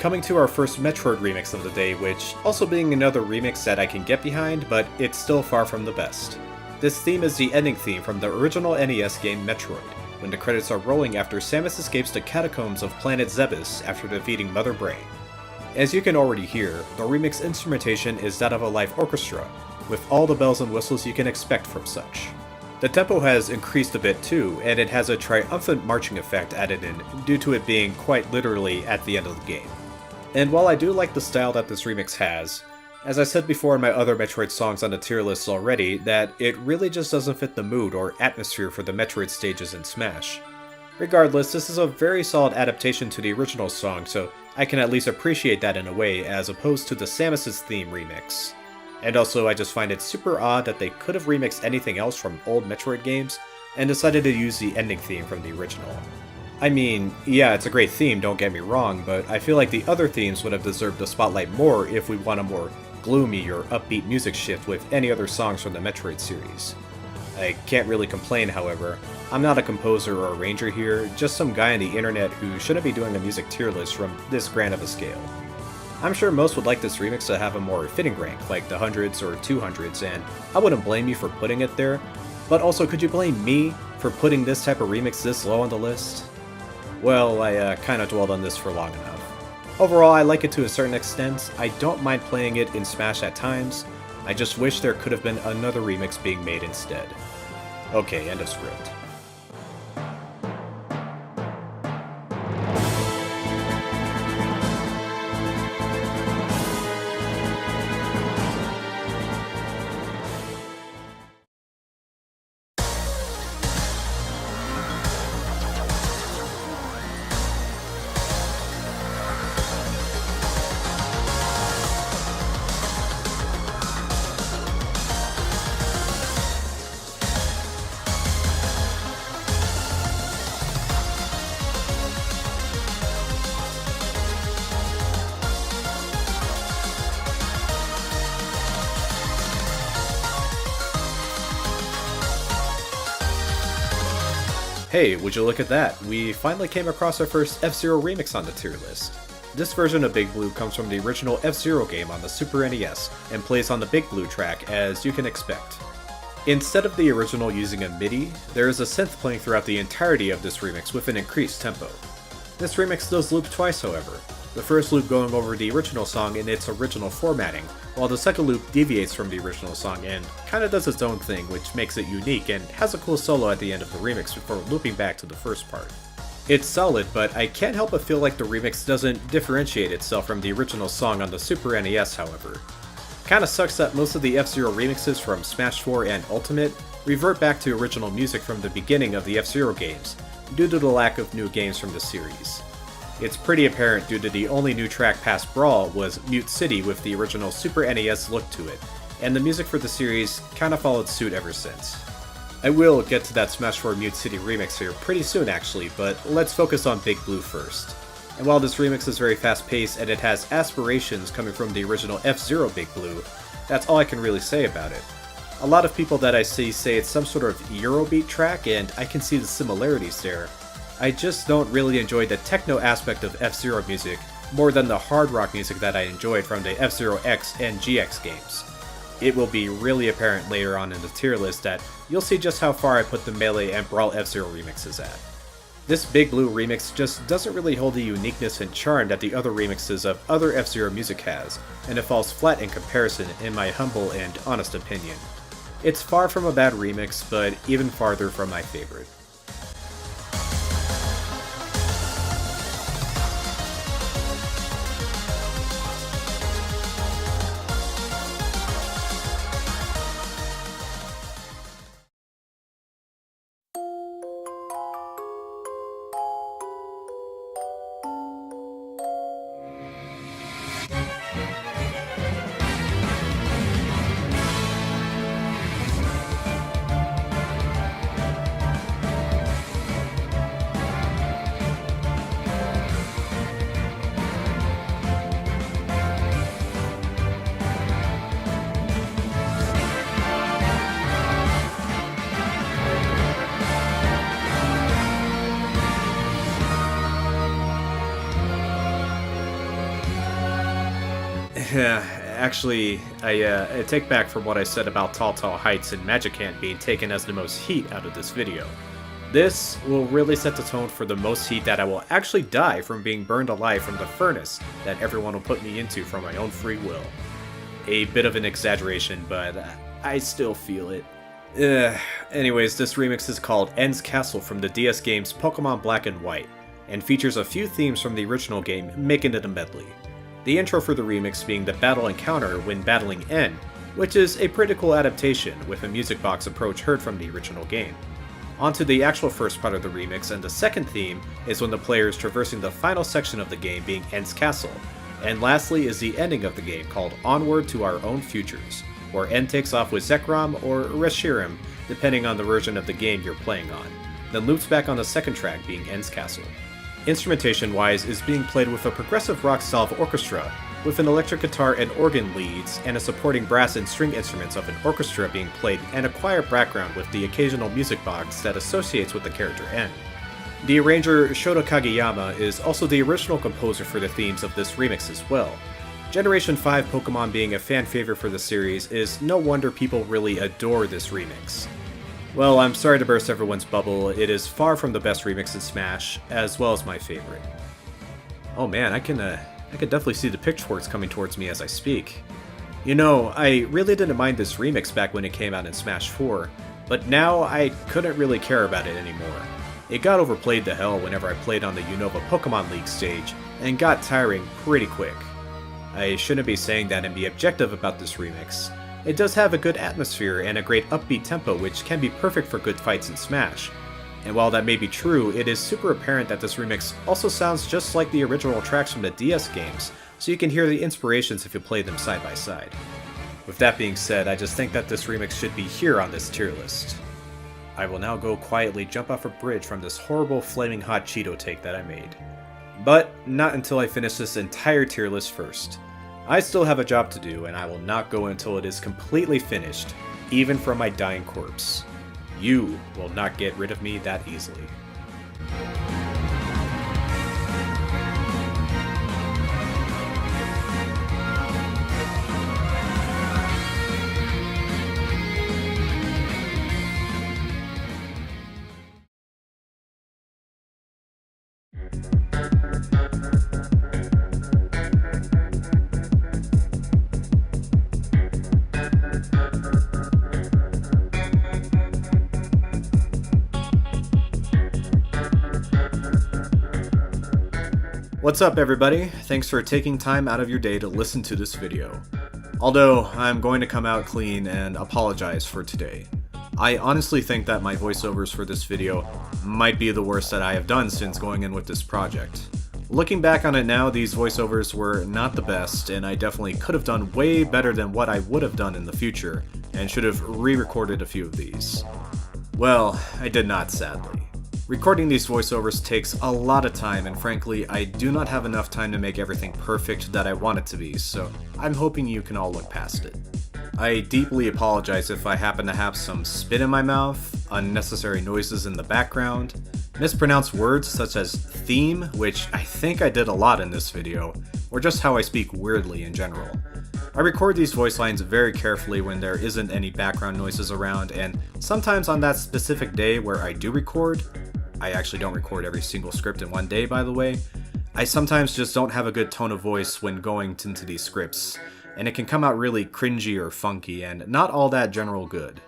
coming to our first Metroid remix of the day, which also being another remix that I can get behind, but it's still far from the best. This theme is the ending theme from the original NES game Metroid, when the credits are rolling after Samus escapes the catacombs of planet Zebes after defeating Mother Brain. As you can already hear, the remix instrumentation is that of a live orchestra, with all the bells and whistles you can expect from such. The tempo has increased a bit too, and it has a triumphant marching effect added in due to it being quite literally at the end of the game. And while I do like the style that this remix has, as I said before in my other Metroid songs on the tier list already, that it really just doesn't fit the mood or atmosphere for the Metroid stages in Smash. Regardless, this is a very solid adaptation to the original song, so I can at least appreciate that in a way as opposed to the Samus's theme remix. And also, I just find it super odd that they could have remixed anything else from old Metroid games, and decided to use the ending theme from the original. I mean, yeah, it's a great theme, don't get me wrong, but I feel like the other themes would have deserved the spotlight more if we want a more gloomy or upbeat music shift with any other songs from the Metroid series. I can't really complain, however. I'm not a composer or arranger here, just some guy on the internet who shouldn't be doing a music tier list from this grand of a scale. I'm sure most would like this remix to have a more fitting rank, like the 100s or 200s, and I wouldn't blame you for putting it there, but also could you blame me for putting this type of remix this low on the list? Well, I kinda dwelled on this for long enough. Overall, I like it to a certain extent. I don't mind playing it in Smash at times, I just wish there could have been another remix being made instead. Okay, end of script. Hey, would you look at that, we finally came across our first F-Zero remix on the tier list. This version of Big Blue comes from the original F-Zero game on the Super NES, and plays on the Big Blue track as you can expect. Instead of the original using a MIDI, there is a synth playing throughout the entirety of this remix with an increased tempo. This remix does loop twice however, the first loop going over the original song in its original formatting, while the second loop deviates from the original song and kinda does its own thing, which makes it unique and has a cool solo at the end of the remix before looping back to the first part. It's solid, but I can't help but feel like the remix doesn't differentiate itself from the original song on the Super NES however. Kinda sucks that most of the F-Zero remixes from Smash 4 and Ultimate revert back to original music from the beginning of the F-Zero games, due to the lack of new games from the series. It's pretty apparent due to the only new track past Brawl was Mute City with the original Super NES look to it, and the music for the series kinda followed suit ever since. I will get to that Smash 4 Mute City remix here pretty soon actually, but let's focus on Big Blue first. And while this remix is very fast paced and it has aspirations coming from the original F-Zero Big Blue, that's all I can really say about it. A lot of people that I see say it's some sort of Eurobeat track, and I can see the similarities there. I just don't really enjoy the techno aspect of F-Zero music more than the hard rock music that I enjoyed from the F-Zero X and GX games. It will be really apparent later on in the tier list that you'll see just how far I put the Melee and Brawl F-Zero remixes at. This Big Blue remix just doesn't really hold the uniqueness and charm that the other remixes of other F-Zero music has, and it falls flat in comparison in my humble and honest opinion. It's far from a bad remix, but even farther from my favorite. Actually, I take back from what I said about Tall Tall Heights and Magic Hand being taken as the most heat out of this video. This will really set the tone for the most heat that I will actually die from being burned alive from the furnace that everyone will put me into from my own free will. A bit of an exaggeration, but I still feel it. Anyways, this remix is called End's Castle from the DS games Pokemon Black and White, and features a few themes from the original game, making it a medley. The intro for the remix being the battle encounter when battling End, which is a pretty cool adaptation with a music box approach heard from the original game. Onto the actual first part of the remix, and the second theme is when the player is traversing the final section of the game being End's Castle, and lastly is the ending of the game called Onward to Our Own Futures, where End takes off with Zekrom or Reshiram, depending on the version of the game you're playing on, then loops back on the second track being End's Castle. Instrumentation-wise is being played with a progressive rock-style orchestra, with an electric guitar and organ leads, and a supporting brass and string instruments of an orchestra being played, and a choir background with the occasional music box that associates with the character End. The arranger Shota Kageyama is also the original composer for the themes of this remix as well. Generation 5 Pokemon being a fan favorite for the series is no wonder people really adore this remix. Well, I'm sorry to burst everyone's bubble, it is far from the best remix in Smash, as well as my favorite. Oh man, I can definitely see the pitchforks coming towards me as I speak. You know, I really didn't mind this remix back when it came out in Smash 4, but now I couldn't really care about it anymore. It got overplayed to hell whenever I played on the Unova Pokemon League stage, and got tiring pretty quick. I shouldn't be saying that and be objective about this remix. It does have a good atmosphere and a great upbeat tempo which can be perfect for good fights in Smash. And while that may be true, it is super apparent that this remix also sounds just like the original tracks from the DS games, so you can hear the inspirations if you play them side by side. With that being said, I just think that this remix should be here on this tier list. I will now go quietly jump off a bridge from this horrible flaming hot Cheeto take that I made. But not until I finish this entire tier list first. I still have a job to do, and I will not go until it is completely finished, even from my dying corpse. You will not get rid of me that easily. What's up everybody? Thanks for taking time out of your day to listen to this video. Although, I'm going to come out clean and apologize for today. I honestly think that my voiceovers for this video might be the worst that I have done since going in with this project. Looking back on it now, these voiceovers were not the best, and I definitely could have done way better than what I would have done in the future, and should have re-recorded a few of these. Well, I did not, sadly. Recording these voiceovers takes a lot of time, and frankly, I do not have enough time to make everything perfect that I want it to be, so I'm hoping you can all look past it. I deeply apologize if I happen to have some spit in my mouth, unnecessary noises in the background, mispronounced words such as theme, which I think I did a lot in this video, or just how I speak weirdly in general. I record these voice lines very carefully when there isn't any background noises around, and sometimes on that specific day where I do record, I actually don't record every single script in one day, by the way, I sometimes just don't have a good tone of voice when going into these scripts, and it can come out really cringy or funky, and not all that general good.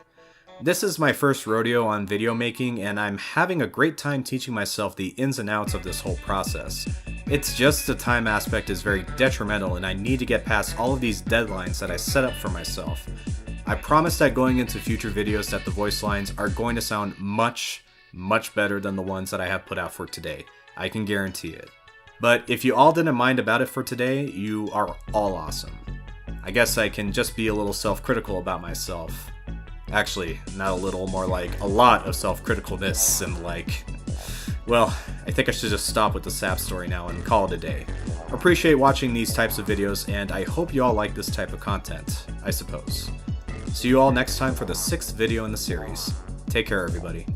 This is my first rodeo on video making, and I'm having a great time teaching myself the ins and outs of this whole process. It's just the time aspect is very detrimental, and I need to get past all of these deadlines that I set up for myself. I promise that going into future videos that the voice lines are going to sound much better than the ones that I have put out for today. I can guarantee it. But if you all didn't mind about it for today, you are all awesome. I guess I can just be a little self-critical about myself. Actually, not a little, more like a lot of self-criticalness and like... Well, I think I should just stop with the sap story now and call it a day. Appreciate watching these types of videos, and I hope you all like this type of content, I suppose. See you all next time for the 6th video in the series. Take care, everybody.